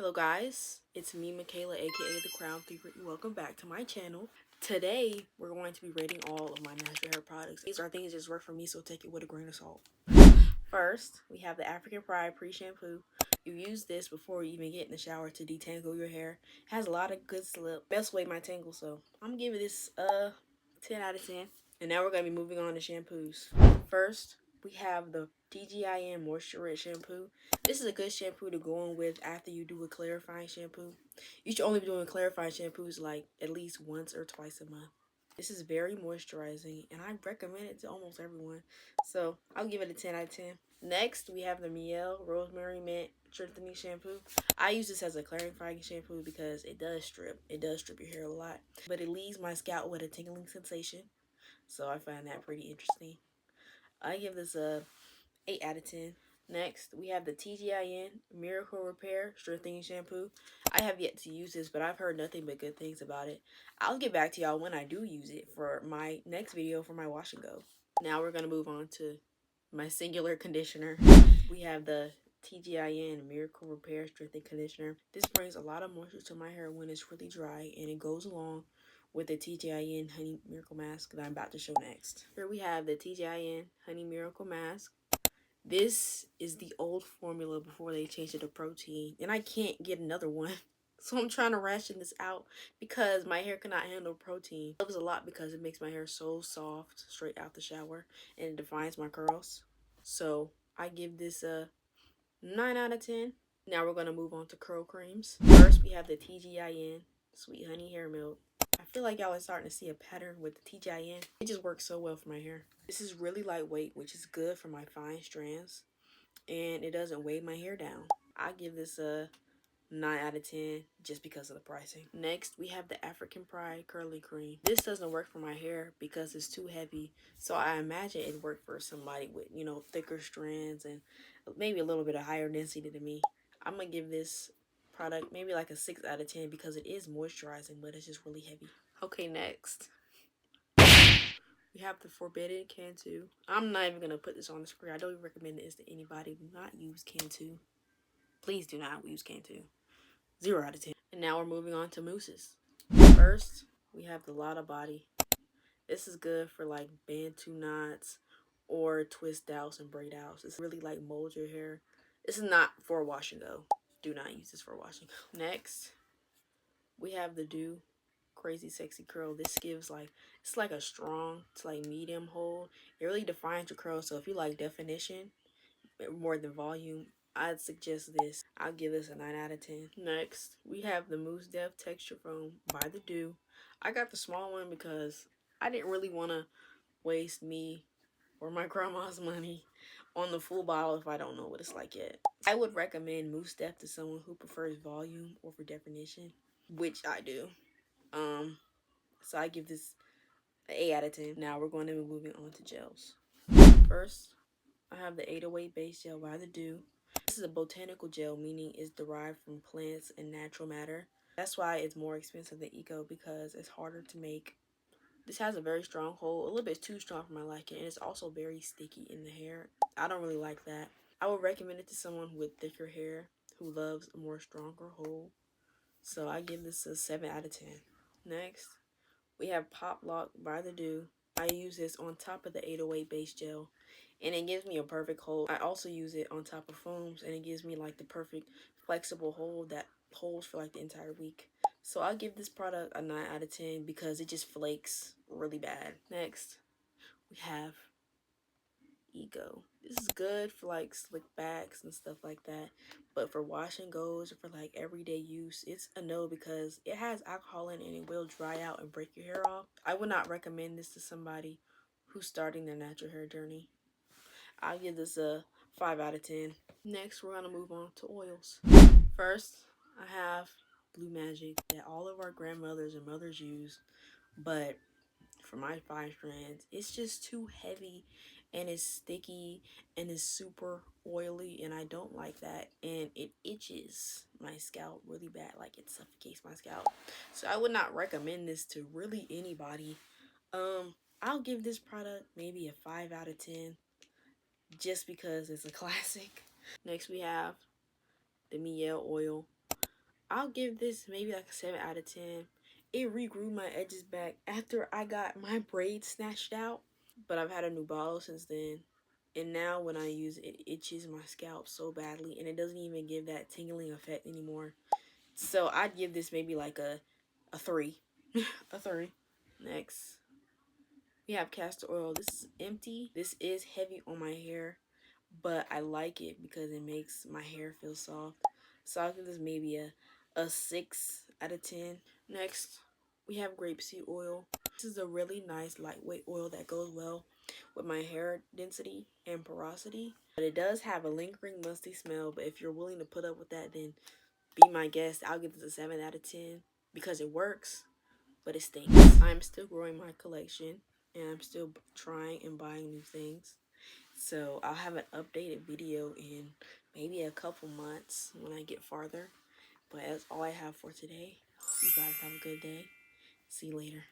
Hello guys, it's me Michaela aka The Crown Thief. Welcome back to my channel. Today we're going to be rating all of my natural hair products. These are things that just work for me, so take it with a grain of salt. First, we have the African Pride pre-shampoo. You use this before you even get in the shower to detangle your hair. It has a lot of good slip. Best way my tangle, so I'm gonna give this 10 out of 10. And now we're gonna be moving on to shampoos. First, we have the TGIN Moisture Rich Shampoo. This is a good shampoo to go on with after you do a clarifying shampoo. You should only be doing clarifying shampoos like at least once or twice a month. This is very moisturizing and I recommend it to almost everyone. So I'll give it a 10 out of 10. Next, we have the Mielle Rosemary Mint Strengthening Shampoo. I use this as a clarifying shampoo because it does strip. It does strip your hair a lot. But it leaves my scalp with a tingling sensation. So I find that pretty interesting. I give this a 8 out of 10. Next, we have the TGIN Miracle Repair Strengthening Shampoo. I have yet to use this, but I've heard nothing but good things about it. I'll get back to y'all when I do use it for my next video for my wash and go. Now we're going to move on to my singular conditioner. We have the TGIN Miracle Repair Strengthening Conditioner. This brings a lot of moisture to my hair when it's really dry, and it goes along with the TGIN Honey Miracle Mask that I'm about to show next. Here we have the TGIN Honey Miracle Mask. This is the old formula before they changed it to protein, and I can't get another one. So I'm trying to ration this out because my hair cannot handle protein. It loves a lot because it makes my hair so soft straight out the shower and it defines my curls. So I give this a 9 out of 10. Now we're going to move on to curl creams. First we have the TGIN Sweet Honey Hair Milk. I feel like y'all are starting to see a pattern with the TGIN. It just works so well for my hair. This is really lightweight, which is good for my fine strands, and it doesn't weigh my hair down. I give this a 9 out of 10 just because of the pricing. Next, we have the African Pride Curly Cream. This doesn't work for my hair because it's too heavy, so I imagine it'd work for somebody with, thicker strands and maybe a little bit of higher density than me. I'm gonna give this product maybe like a 6 out of 10 because it is moisturizing, but it's just really heavy. Okay, next we have the Forbidden Cantu. I'm not even gonna put this on the screen. I don't even recommend this to anybody. Do not use Cantu. Please do not use Cantu. 0 out of 10. And now we're moving on to mousses. First, we have the Lotta Body. This is good for like bantu knots or twist outs and braid outs. It's really like mold your hair. This is not for wash and go. Do not use this for washing. Next, we have the Dew Crazy Sexy Curl. This gives it's like a strong to like medium hold. It really defines your curls. So if you like definition more than volume, I'd suggest this. I'll give this a 9 out of 10. Next, we have the Mousse Def Texture Foam by the Dew. I got the small one because I didn't really want to waste me or my grandma's money on the full bottle if I don't know what it's like yet. I would recommend Mousse Def to someone who prefers volume over definition, which I do. So I give this an 8 out of 10. Now we're going to be moving on to gels. First, I have the 808 Base Gel by the Dew. This is a botanical gel, meaning it's derived from plants and natural matter. That's why it's more expensive than Eco, because it's harder to make. This has a very strong hold, a little bit too strong for my liking, and it's also very sticky in the hair. I don't really like that. I would recommend it to someone with thicker hair who loves a more stronger hold. So I give this a 7 out of 10. Next, we have Pop Lock by the Dew. I use this on top of the 808 Base Gel, and it gives me a perfect hold. I also use it on top of foams, and it gives me like the perfect flexible hold that holds for like the entire week. So I'll give this product a 9 out of 10 because it just flakes really bad. Next, we have Ego. This is good for like slick backs and stuff like that, but for wash and goes or for like everyday use, it's a no because it has alcohol in it and it will dry out and break your hair off. I would not recommend this to somebody who's starting their natural hair journey. I'll give this a 5 out of 10. Next, we're gonna move on to oils. First, I have Blue Magic that all of our grandmothers and mothers use, but for my fine strands, it's just too heavy and it's sticky and it's super oily, and I don't like that, and it itches my scalp really bad, like it suffocates my scalp. So I would not recommend this to really anybody. I'll give this product maybe a 5 out of 10 just because it's a classic. Next we have the Mielle oil. I'll give this maybe like a 7 out of 10. It regrew my edges back after I got my braids snatched out. But I've had a new bottle since then. And now when I use it, it itches my scalp so badly. And it doesn't even give that tingling effect anymore. So I'd give this maybe like a 3. A 3. Next, we have castor oil. This is empty. This is heavy on my hair, but I like it because it makes my hair feel soft. So I'll give this maybe a 6 out of 10. Next, we have grapeseed oil. This is a really nice lightweight oil that goes well with my hair density and porosity. But it does have a lingering musty smell, but if you're willing to put up with that, then be my guest. I'll give this a 7 out of 10 because it works, but it stinks. I'm still growing my collection and I'm still trying and buying new things. So I'll have an updated video in maybe a couple months when I get farther. But that's all I have for today. Hope you guys have a good day. See you later.